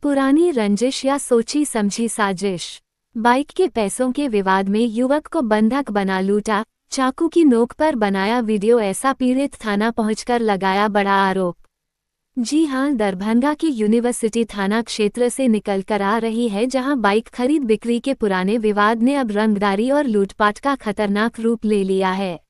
पुरानी रंजिश या सोची समझी साजिश। बाइक के पैसों के विवाद में युवक को बंधक बना लूटा, चाकू की नोक पर बनाया वीडियो, ऐसा पीड़ित थाना पहुंचकर लगाया बड़ा आरोप। जी हां, दरभंगा की यूनिवर्सिटी थाना क्षेत्र से निकलकर आ रही है, जहां बाइक खरीद बिक्री के पुराने विवाद ने अब रंगदारी और लूटपाट का खतरनाक रूप ले लिया है।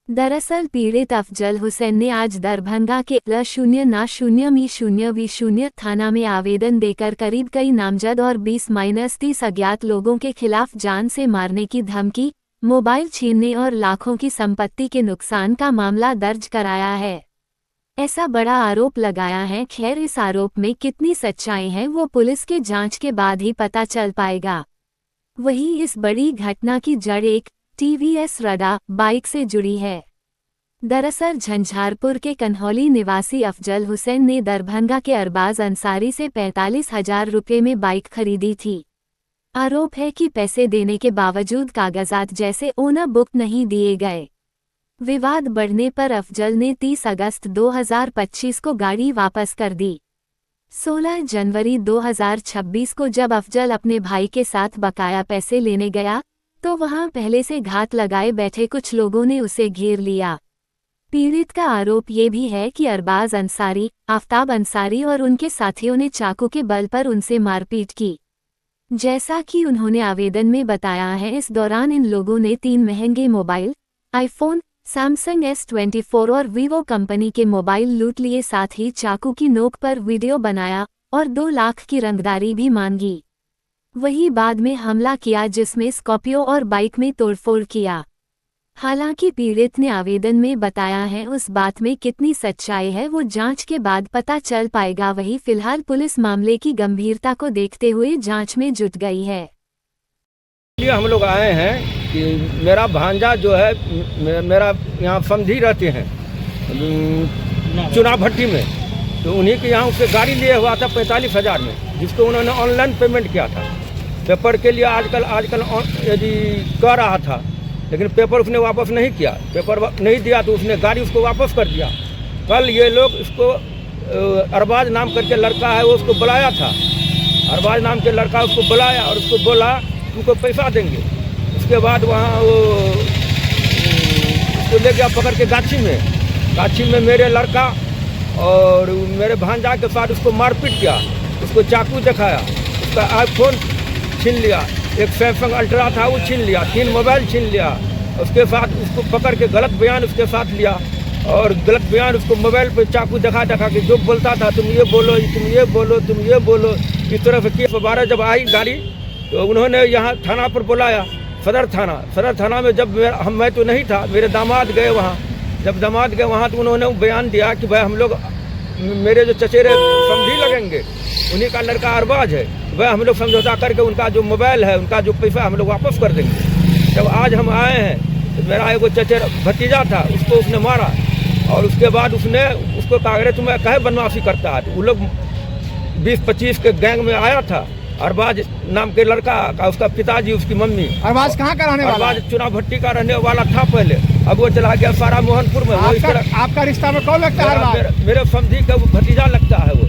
दरअसल पीड़ित अफजल हुसैन ने आज दरभंगा के L0-0-0 थाना में आवेदन देकर करीब कई नामजद और 20-30 अज्ञात लोगों के खिलाफ जान से मारने की धमकी, मोबाइल छीनने और लाखों की संपत्ति के नुकसान का मामला दर्ज कराया है। ऐसा बड़ा आरोप लगाया है। खैर, इस आरोप में कितनी सच्चाई है वो पुलिस के जांच के बाद ही पता चल पाएगा। वहीं इस बड़ी घटना की जड़ एक TVS रडा बाइक से जुड़ी है। दरअसल झंझारपुर के कन्हौली निवासी अफजल हुसैन ने दरभंगा के अरबाज अंसारी से 45,000 रुपये में बाइक खरीदी थी। आरोप है कि पैसे देने के बावजूद कागजात जैसे ओनर बुक नहीं दिए गए। विवाद बढ़ने पर अफजल ने 30 अगस्त 2025 को गाड़ी वापस कर दी। 16 जनवरी 2026 को जब अफजल अपने भाई के साथ बकाया पैसे लेने गया, तो वहां पहले से घात लगाए बैठे कुछ लोगों ने उसे घेर लिया। पीड़ित का आरोप ये भी है कि अरबाज अंसारी, आफ्ताब अंसारी और उनके साथियों ने चाकू के बल पर उनसे मारपीट की। जैसा कि उन्होंने आवेदन में बताया है, इस दौरान इन लोगों ने 3 महंगे मोबाइल, आईफोन, सैमसंग S24 और वीवो कंपनी के मोबाइल लूट लिए, साथ ही चाकू की नोक पर वीडियो बनाया और 2 लाख की रंगदारी भी मांगी। वही बाद में हमला किया, जिसमें स्कॉर्पियो और बाइक में तोड़फोड़ किया। हालांकि पीड़ित ने आवेदन में बताया है, उस बात में कितनी सच्चाई है वो जांच के बाद पता चल पाएगा। वही फिलहाल पुलिस मामले की गंभीरता को देखते हुए जांच में जुट गई है। हम लोग आए हैं कि मेरा भांजा जो है, मेरा यहाँ समधी रहते हैं चुनाव भट्टी में, तो उन्हीं के यहाँ उससे गाड़ी लिए हुआ था 45,000 में, जिसको उन्होंने ऑनलाइन पेमेंट किया था। पेपर के लिए आजकल यदि कह रहा था, लेकिन पेपर उसने वापस नहीं किया। पेपर नहीं दिया तो उसने गाड़ी उसको वापस कर दिया। कल ये लोग इसको अरबाज नाम करके लड़का है, वो उसको बुलाया था। अरबाज नाम के लड़का उसको बुलाया और उसको बोला तुमको पैसा देंगे। उसके बाद वहाँ वो उसको ले गया पकड़ के गाछी में मेरे लड़का और मेरे भांजा के साथ उसको मारपीट किया, उसको चाकू दिखाया, उसका आईफोन छीन लिया, एक सैमसंग अल्ट्रा था वो छीन लिया, 3 मोबाइल छीन लिया। उसके साथ उसको पकड़ के गलत बयान उसके साथ लिया और गलत बयान उसको मोबाइल पे चाकू दिखा के जो बोलता था, तुम ये बोलो, तुम ये बोलो, तुम ये बोलो, इस तरह से किया। 12 जब आई गाड़ी तो उन्होंने यहाँ थाना पर बुलाया, सदर थाना में। जब मैं तो नहीं था, मेरे दामाद गए वहाँ। जब दामाद गए वहाँ तो उन्होंने बयान दिया कि भाई हम लोग, मेरे जो चचेरे समझी लगेंगे, उन्हीं का लड़का अरबाज है, वह हम लोग समझौता करके उनका जो मोबाइल है, उनका जो पैसा हम लोग वापस कर देंगे। जब आज हम आए हैं तो मेरा एक चचेरा भतीजा था, उसको उसने मारा और उसके बाद उसने उसको कहा, अरे तुम्हें कहे बदमाशी करता है। तो वो लोग 20-25 के गैंग में आया था। अरबाज नाम के लड़का का उसका पिताजी, उसकी मम्मी। अरबाज कहाँ का रहने वाला? अरबाज चुनाव भट्टी का रहने वाला था पहले, अब वो चला गया सारा मोहनपुर में। आपका रिश्ता में कौन लगता है? मेरे समधी का भतीजा लगता है वो,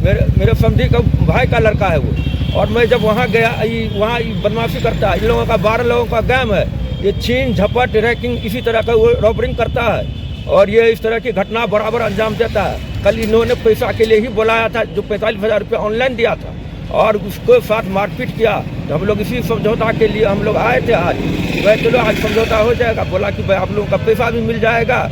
मेरे समधी का भाई का लड़का है वो। और मैं जब वहाँ गया, वहाँ बदमाशी करता है। इन लोगों का 12 लोगों का गैंग है। ये छीन झपट रैकिंग इसी तरह का वो रॉबरिंग करता है और ये इस तरह की घटना बराबर अंजाम देता है। कल इन्होंने पैसा के लिए ही बुलाया था, जो 45,000 रुपये ऑनलाइन दिया था, और उसको साथ मारपीट किया। तो हम लोग इसी समझौता के लिए हम लोग आए थे आज। वह चलो आज समझौता हो जाएगा, बोला कि भाई आप लोगों का पैसा भी मिल जाएगा,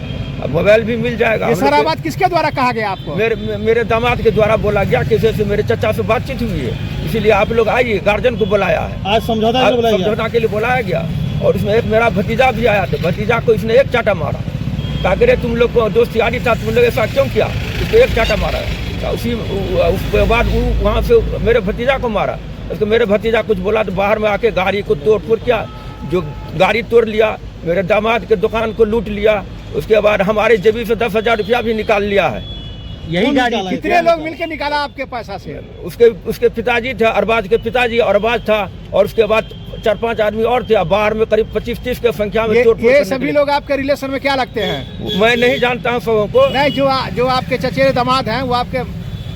मोबाइल भी मिल जाएगा। ये सारा बात किसके द्वारा कहा गया आपको? मेरे दामाद के द्वारा बोला गया। किसी से मेरे चचा से बातचीत हुई है, इसीलिए आप लोग आइए, गार्जियन को बुलाया है। आज समझौता के लिए बुलाया गया। और उसमें एक मेरा भतीजा भी आया था। भतीजा को इसने एक चाटा मारा। कागरे तुम लोग को दोस्त यारी था, तुम लोग ऐसा क्यों किया? उसको एक चाटा मारा। उसके बाद वहाँ से मेरे भतीजा को मारा। उसको मेरे भतीजा कुछ बोला तो बाहर में आके गाड़ी को तोड़-फोड़ किया, जो गाड़ी तोड़ लिया, मेरे दामाद के दुकान को लूट लिया। उसके बाद हमारे जेबी से 10,000 रुपया भी निकाल लिया है। यही गाड़ी कितने लोग मिलकर निकाला आपके पैसा से? उसके पिताजी थे, अरबाज के पिताजी अरबाज था, और उसके बाद 4-5 आदमी और थे। बाहर में करीब 25-30 के संख्या में ये सभी लोग आपके रिलेशन में क्या लगते हैं? मैं नहीं जानता हूँ सबों को। नहीं, जो आपके चचेरे दामाद हैं वो आपके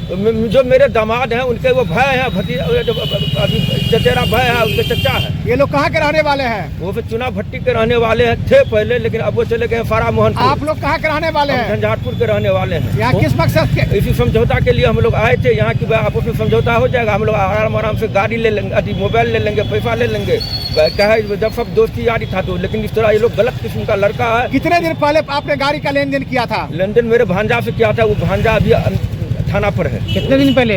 जो मेरे दामाद हैं उनके वो भाई हैं, भतीजा अभी चचेरा भाई है, उसके चचा है। ये लोग कहाँ के रहने वाले हैं? वो फिर चुनाव भट्टी के रहने वाले हैं थे पहले, लेकिन अब वो चले गए फारा मोहन। आप लोग कहाँ के रहने वाले हैं? झंझारपुर के रहने वाले हैं। यहाँ किस मकसद के? इसी समझौता के लिए हम लोग आए थे यहाँ की आपस में समझौता हो जाएगा, हम लोग आराम से गाड़ी ले लेंगे, मोबाइल ले लेंगे, पैसा ले लेंगे। कहे जब सब दोस्ती यारी था तो, लेकिन इस तरह ये लोग गलत किस्म का लड़का है। कितने दिन पहले आपने गाड़ी का लेन देन किया था? लेन देन मेरे भांजा से किया था, वो भांजा अभी थाना पर है। कितने दिन पहले?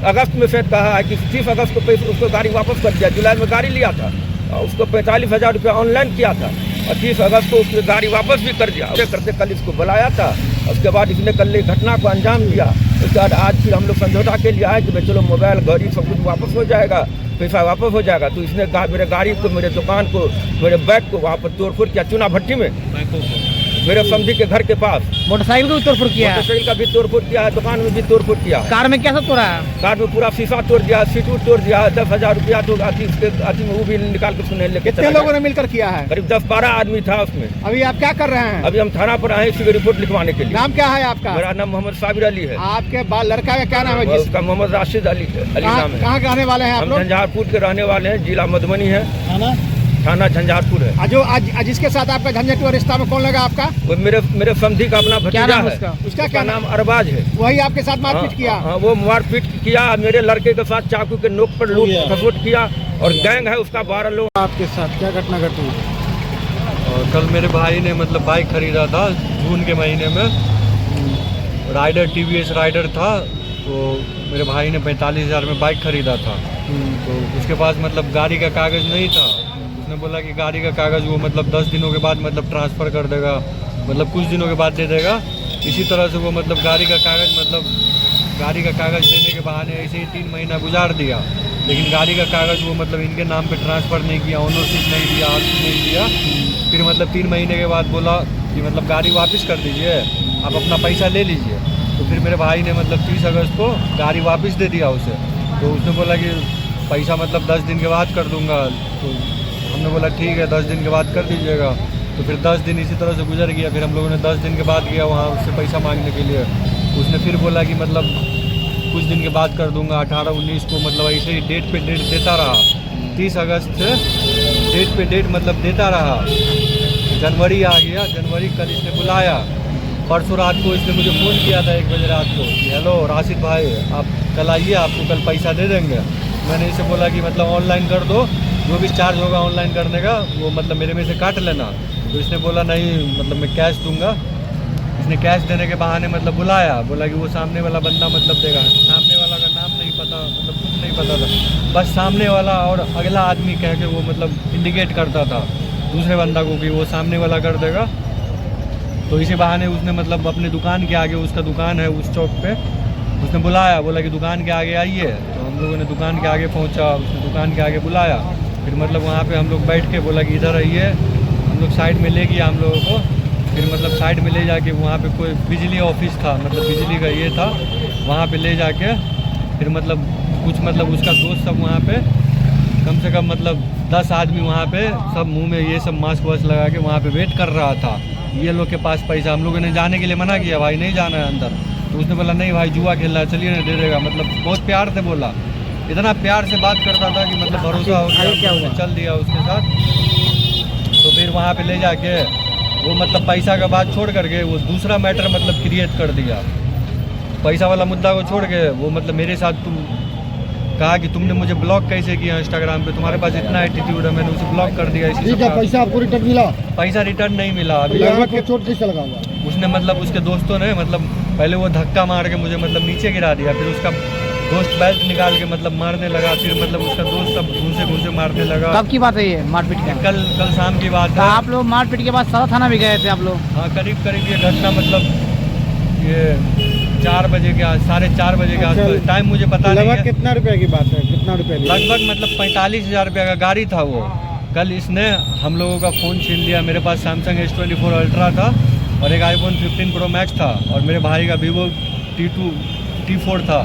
अगस्त में शायद कहा है कि 30 अगस्त को पैसे उसको गाड़ी वापस कर दिया। जुलाई में गाड़ी लिया था, उसको 45,000 रुपया ऑनलाइन किया था और 30 अगस्त को उसकी गाड़ी वापस भी कर दिया। करते कल इसको बुलाया था, उसके बाद इसने कल घटना को अंजाम दिया। उसके बाद आज फिर हम लोग समझौता के लिए आए कि भाई चलो मोबाइल घड़ी सब कुछ वापस हो जाएगा, पैसा वापस हो जाएगा। तो इसने मेरे गाड़ी को, मेरे दुकान को, मेरे बैग को वहाँ पर तोड़फोड़ किया चुना भट्टी में, मेरे समझी के घर के पास। मोटरसाइकिल को भी तोड़फोड़ किया है? मोटरसाइकिल का भी तोड़फोड़ किया है, दुकान में भी तोड़फोड़ किया। कार में क्या सब तोड़ा है? कार में पूरा शीशा तोड़ दिया, सीट तोड़ दिया, 10,000 रुपया तो में वो भी निकाल के सुने लेके। कितने लोगों ने मिलकर किया है? करीब 10-12 आदमी था उसमें। अभी आप क्या कर रहे हैं? अभी हम थाना पर आए इसी रिपोर्ट लिखवाने के लिए। नाम क्या है आपका? मेरा नाम मोहम्मद साबिर अली है। आपके लड़का का क्या नाम है? उसका मोहम्मद राशिद अली नाम है। कहाँ के रहने वाले हैं आप हम लोग? झंझारपुर के रहने वाले हैं, जिला मधुबनी है, थाना झंझारपुर है। जो आज जिसके साथ आपका झंझट रिश्ता में कौन लगा आपका? वो मेरे समधी का अपना भतीजा है। उसका क्या नाम अरबाज है। वही आपके साथ मारपीट किया? हाँ, वो मारपीट किया, मेरे लड़के के साथ चाकू के नोक पर लूट खसोट किया और गैंग है उसका 12 लोग। आपके साथ क्या घटना घटी? और कल मेरे भाई ने मतलब बाइक खरीदा था जून के महीने में, राइडर TVS राइडर था। तो मेरे भाई ने 45,000 में बाइक खरीदा था। तो उसके पास मतलब गाड़ी का कागज़ नहीं था। उसने बोला कि गाड़ी का कागज़ वो मतलब 10 दिनों के बाद मतलब ट्रांसफ़र कर देगा, मतलब कुछ दिनों के बाद दे देगा। इसी तरह से वो मतलब गाड़ी का कागज़ देने के बहाने ऐसे ही 3 महीना गुजार दिया, लेकिन गाड़ी का कागज़ वो मतलब इनके नाम पे ट्रांसफ़र नहीं किया, ओनरशिप नहीं दिया, RC नहीं दिया। फिर मतलब 3 महीने के बाद बोला कि मतलब गाड़ी वापस कर दीजिए, आप अपना पैसा ले लीजिए। तो फिर मेरे भाई ने मतलब 30 अगस्त को गाड़ी वापस दे दिया उसे। तो उसने बोला कि पैसा मतलब 10 दिन के बाद कर दूँगा। तो हमने बोला ठीक है 10 दिन के बाद कर दीजिएगा। तो फिर 10 दिन इसी तरह से गुजर गया। फिर हम लोगों ने 10 दिन के बाद गया वहाँ उससे पैसा मांगने के लिए। उसने फिर बोला कि मतलब कुछ दिन के बाद कर दूंगा, 18-19 को मतलब ऐसे ही डेट पे डेट देता रहा। 30 अगस्त से डेट पे डेट मतलब देता रहा। जनवरी आ गया, जनवरी कल इसने बुलाया। परसों रात को इसने मुझे फ़ोन किया था 1 बजे रात को कि हेलो राशिद भाई, आप कल आइए, आपको कल पैसा दे देंगे। मैंने इसे बोला कि मतलब ऑनलाइन कर दो, जो भी चार्ज होगा ऑनलाइन करने का वो मतलब मेरे में से काट लेना। तो इसने बोला नहीं, मतलब मैं कैश दूंगा। इसने कैश देने के बहाने मतलब बुलाया, बोला कि वो सामने वाला बंदा मतलब देगा। सामने वाला का नाम नहीं पता, मतलब कुछ नहीं पता था, बस सामने वाला और अगला आदमी कह के वो मतलब इंडिकेट करता था दूसरे बंदा को कि वो सामने वाला कर देगा। तो इसी बहाने उसने मतलब अपने दुकान के आगे, उसका दुकान है उस चौक पे, उसने बुलाया, बोला कि दुकान के आगे आइए। तो हम लोगों ने दुकान के आगे पहुंचा, उसने दुकान के आगे बुलाया। फिर मतलब वहाँ पे हम लोग बैठ के बोला कि इधर आइए, हम लोग साइड में ले गया हम लोगों को। फिर मतलब साइड में ले जाके वहाँ पे कोई बिजली ऑफिस था, मतलब बिजली का ये था, वहाँ पे ले जाके फिर मतलब कुछ मतलब उसका दोस्त सब वहाँ पे कम से कम मतलब 10 आदमी वहाँ पे सब मुंह में ये सब मास्क वास्क लगा के वहाँ पे वेट कर रहा था। ये लोग के पास पैसा, हम लोगों ने जाने के लिए मना किया, भाई नहीं जाना है अंदर। तो उसने बोला नहीं भाई जुआ खेल रहा है, चलिए ना दे देगा। मतलब बहुत प्यार से बोला, इतना प्यार से बात करता था कि मतलब भरोसा हो गया, क्या हुआ चल दिया उसके साथ। तो फिर वहाँ पे ले जाके वो मतलब पैसा का बात छोड़ करके वो दूसरा मैटर मतलब क्रिएट कर दिया। पैसा वाला मुद्दा को छोड़ के वो मतलब मेरे साथ तुम कहा कि तुमने मुझे ब्लॉक कैसे किया इंस्टाग्राम पे, तुम्हारे पास इतना एटीट्यूड है, मैंने उसे ब्लॉक कर दिया। इसी से पैसा आपको रिटर्न मिला? पैसा रिटर्न नहीं मिला अभी। चोट कैसे लगा हुआ? उसने मतलब उसके दोस्तों ने मतलब पहले वो धक्का मार के मुझे मतलब नीचे गिरा दिया, फिर उसका दोस्त बेल्ट निकाल के मतलब मारने लगा, फिर मतलब उसका दोस्त सब घूसे मारने लगा। कब की बात है ये मारपीट की? कल शाम की बात है। आप लोग मारपीट के बाद सदर थाना भी गए थे आप लोग? हाँ करीब ये घटना मतलब ये 4 बजे के 4:30 बजे के आसपास, टाइम मुझे पता नहीं है। कितना रुपए की बात है? कितना रुपए? लगभग मतलब 45,000 रुपये का गाड़ी था वो। कल इसने हम लोगों का फ़ोन छीन लिया। मेरे पास सैमसंग S24 अल्ट्रा था और एक iPhone 15 Pro Max था और मेरे भाई का Vivo T4 था।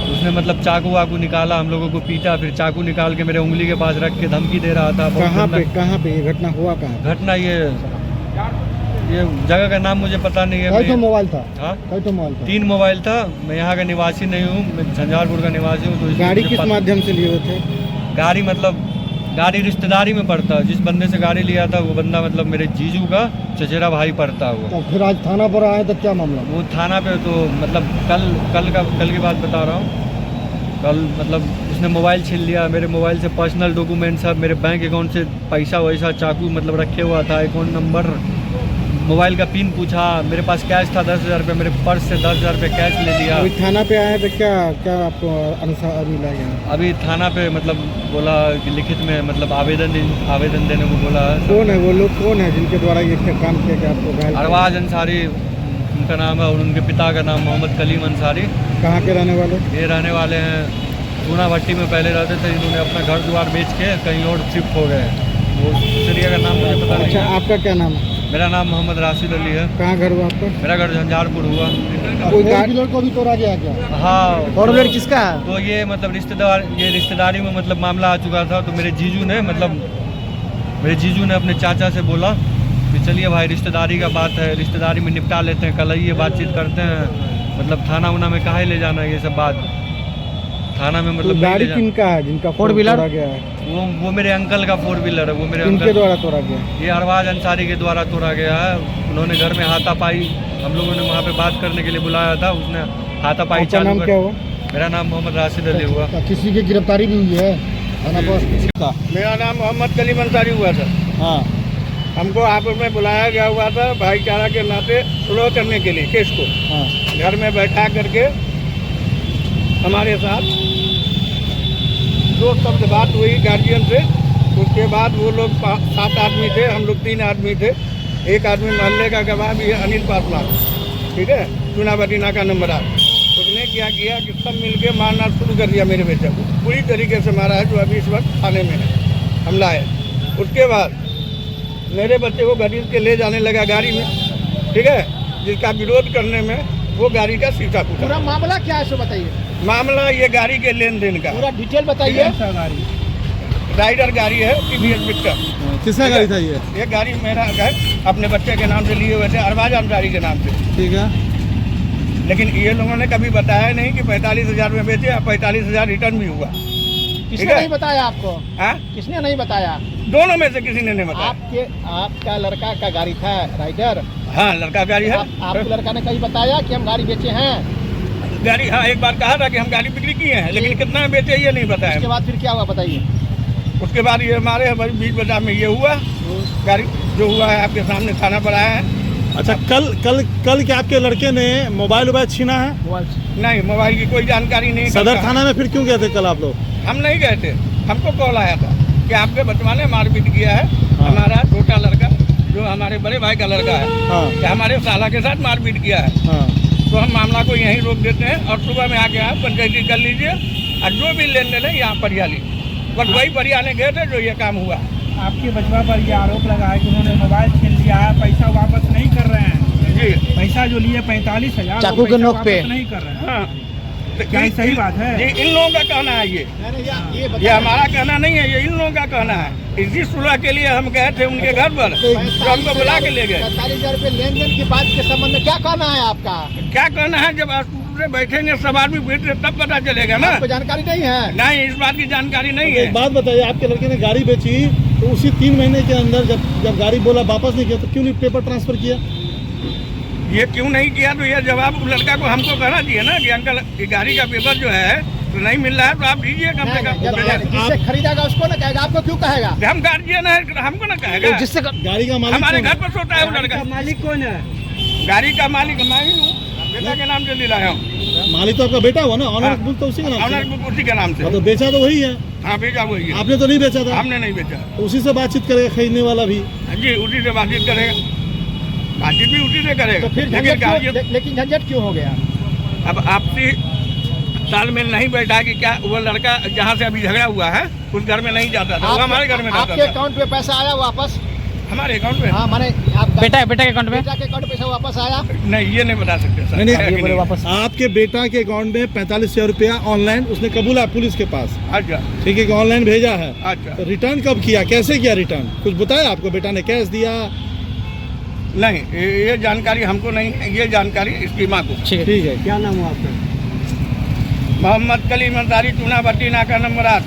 उसने मतलब चाकू वाकू निकाला, हम लोगों को पीटा, फिर चाकू निकाल के मेरे उंगली के पास रख के धमकी दे रहा था। कहाँ पे ये घटना हुआ? कहाँ? घटना ये ये जगह का नाम मुझे पता नहीं है। कई तो मोबाइल था? हाँ, कई तो मोबाइल था? 3 मोबाइल था। मैं यहाँ का निवासी नहीं हूँ, मैं झंझारपुर का निवासी हूँ। तो गाड़ी किस माध्यम से लिए हुए थे? गाड़ी मतलब गाड़ी रिश्तेदारी में पड़ता है। जिस बंदे से गाड़ी लिया था वो बंदा मतलब मेरे जीजू का चचेरा भाई पड़ता हुआ। तो फिर आज थाना पर आए तो क्या मामला? वो थाना पे तो मतलब कल की बात बता रहा हूँ। कल मतलब उसने मोबाइल छीन लिया मेरे मोबाइल से, पर्सनल डॉक्यूमेंट सब, मेरे बैंक अकाउंट से पैसा वैसा चाकू मतलब रखे हुआ था, अकाउंट नंबर, मोबाइल का पिन पूछा। मेरे पास कैश था 10,000 रुपये, मेरे पर्स से 10,000 रुपये कैश ले लिया। अभी थाना पे आए तो क्या क्या आपको अनुसार मिला गया? अभी थाना पे मतलब बोला कि लिखित में मतलब आवेदन देने को बोला है। कौन है वो लोग? कौन है जिनके द्वारा ये काम किया गया आपको? घायल अरवाज अंसारी उनका नाम है और उनके पिता का नाम मोहम्मद कलीम अंसारी। कहाँ के रहने वाले? ये रहने वाले हैं चूना भट्टी में पहले रहते थे। इन्होंने अपना घर द्वार बेच के कहीं और शिफ्ट हो गए। वो एरिया का नाम मुझे पता नहीं। अच्छा, आपका क्या नाम है? मेरा नाम मोहम्मद राशिद अली है। कहाँ घर हुआ आपका? मेरा घर झंझारपुर हुआ। कोई गाड़ी को भी तोड़ा गया क्या? हाँ, फोर व्हीलर किसका है? तो ये मतलब रिश्तेदारी में मतलब मामला आ चुका था। तो मेरे जीजू ने अपने चाचा से बोला कि चलिए भाई रिश्तेदारी का बात है, रिश्तेदारी में निपटा लेते हैं, कल आइए बातचीत करते हैं। मतलब थाना उना में काहे ले जाना ये सब बात, थाना में मतलब तो गाड़ी किनका है जिनका फोर व्हीलर तोड़ा गया है? वो मेरे अंकल का 4 व्हीलर है। वो मेरे किनके अंकल द्वारा तोड़ा गया? ये अरवाज अंसारी के द्वारा तोड़ा गया है। उन्होंने घर में हाथापाई, हम लोगों ने वहाँ पे बात करने के लिए बुलाया था, उसने हाथापाई आपका चालू नाम कर। क्या हुआ? मेरा नाम मोहम्मद राशिद अली हुआ। किसी की गिरफ्तारी भी हुई है? मेरा नाम मोहम्मद कलीम अंसारी हुआ था। हाँ, हमको आपस में बुलाया गया हुआ था भाईचारा के नाते सुलह करने के लिए केस को। हाँ। घर में बैठा करके हमारे साथ 2 शब्द बात हुई गार्जियन से। उसके बाद वो लोग 7 आदमी थे, हम लोग 3 आदमी थे। एक आदमी मोहल्ले का गवाह भी है, अनिल पासवान, ठीक है, चुनावटीना का नंबरदार। उसने क्या किया कि सब मिलके मारना शुरू कर दिया मेरे बेटे को, पूरी तरीके से मारा है, जो अभी इस वक्त थाने में है, हमला है। उसके बाद मेरे बच्चे को घसीट के ले जाने लगा गाड़ी में, ठीक है, जिसका विरोध करने में वो गाड़ी का शीशा फूटा। पूरा मामला क्या है सो बताइए। मामला ये गाड़ी के लेन देन का पूरा डिटेल बताइए। राइडर गाड़ी है, टीवीएस विक्टर। किसका गाड़ी था ये? ये गाड़ी मेरा है, अपने बच्चे के नाम से लिए हुए थे, अरबाज अंसारी के नाम से, ठीक है। लेकिन ये लोगों ने कभी बताया नहीं कि 45,000 में बेचे या 45,000 रिटर्न भी हुआ। किसने नहीं बताया आपको? हाँ, किसने नहीं बताया? दोनों में से किसी ने नहीं बताया। आपका लड़का का गाड़ी था राइडर? हाँ, लड़का गाड़ी है। आपके लड़का ने कहीं बताया कि हम गाड़ी बेचे हैं? गाड़ी, हाँ, एक बार कहा था कि हम गाड़ी बिक्री किए हैं, लेकिन कितना में बेचे ये नहीं बताया। उसके बाद फिर क्या हुआ बताइए। उसके बाद ये हमारे बीच बाजार में ये हुआ, गाड़ी जो हुआ है आपके सामने थाना पर आया है। अच्छा, कल क्या आपके लड़के ने मोबाइल छीना है? नहीं, मोबाइल की कोई जानकारी नहीं। सदर थाना में फिर क्यों गए थे कल आप लोग? हम नहीं गए थे, हमको कॉल आया था कि आपके बचवा ने मारपीट किया है। हाँ। हमारा छोटा लड़का जो हमारे बड़े भाई का लड़का है, हाँ, कि हमारे साला के साथ मारपीट किया है। हाँ। तो हम मामला को यहीं रोक देते हैं और सुबह में आके आप पंचायती कर लीजिए और जो भी लेन देन है यहाँ परियाली, बस वही परियाले गए थे जो ये काम हुआ। आपके बचवा पर ये आरोप लगा है कि उन्होंने मोबाइल छीन लिया है, पैसा वापस नहीं कर रहे हैं। जी, पैसा जो लिए 45,000 चाकू के नोक पे नहीं कर रहे हैं। हाँ, क्या ये सही बात है? जी, इन लोगों का कहना है। ये हमारा कहना नहीं है, ये इन लोगों का कहना है। इसी सुलह के लिए हम गए थे उनके घर पर, तो हमको बुला के ले गए। 45,000 रुपये लेन देन की बात के संबंध में क्या कहना है आपका? क्या कहना है, जब बैठेंगे सब आदमी बैठ रहे तब पता चलेगा ना। आपको जानकारी नहीं है? नहीं, इस बात की जानकारी नहीं है। एक बात बताइए, आपके लड़के ने गाड़ी बेची तो उसी 3 महीने के अंदर जब गाड़ी बोला वापस नहीं किया तो क्यों नहीं पेपर ट्रांसफर किया? ये क्यों नहीं किया, तो ये जवाब लड़का को हमको कहना चाहिए ना कि अंकल ये गाड़ी का पेपर जो है तो नहीं मिल रहा है, तो आप दीजिए कम से कम। जिससे खरीदेगा उसको ना कहेगा, आपको क्यों कहेगा? हम गार्जियन है, हमको ना कहेगा। जिससे गाड़ी का मालिक हमारे घर पर सोता है वो लड़का। मालिक कौन है? गाड़ी का मालिक मैं ही हूँ, बेटा के नाम से दिलाया हूँ। मालिक तो आपका बेटा हुआ ना, ऑनर बुक तो उसी के नाम ऑनर से। बुक उसी के नाम से। तो बेचा तो वही है। हाँ, बेचा वही है। आपने तो नहीं बेचा था? हमने नहीं बेचा। उसी से बातचीत करेगा खरीदने वाला भी? जी, उसी से बातचीत करेगा, बातचीत भी उसी से करेगा। तो फिर लेकिन झंझट क्यों हो गया? अब आपसी तालमेल नहीं बैठा कि क्या वो लड़का जहाँ से अभी झगड़ा हुआ है उस घर में नहीं जाता था, वो हमारे घर में जाता आपके था। अकाउंट पे पैसा आया वापस? हमारे अकाउंट में? हाँ, माने बेटा के अकाउंट में? बेटा के अकाउंट पैसा वापस आया? नहीं, ये नहीं बता सकते सर। नहीं, वापस आपके बेटा के अकाउंट में 45,000 रुपया ऑनलाइन उसने कबूला पुलिस के पास। अच्छा, ठीक है, कि ऑनलाइन भेजा है। अच्छा, तो रिटर्न कब किया, कैसे किया रिटर्न? कुछ बताया आपको? बेटा ने कैश दिया? नहीं, ये जानकारी हमको नहीं है, ये जानकारी इसकी माँ को। ठीक है, क्या नाम हुआ आपका? मोहम्मद कलीम अंसारी, चूना भट्टी नाका नंबर 8।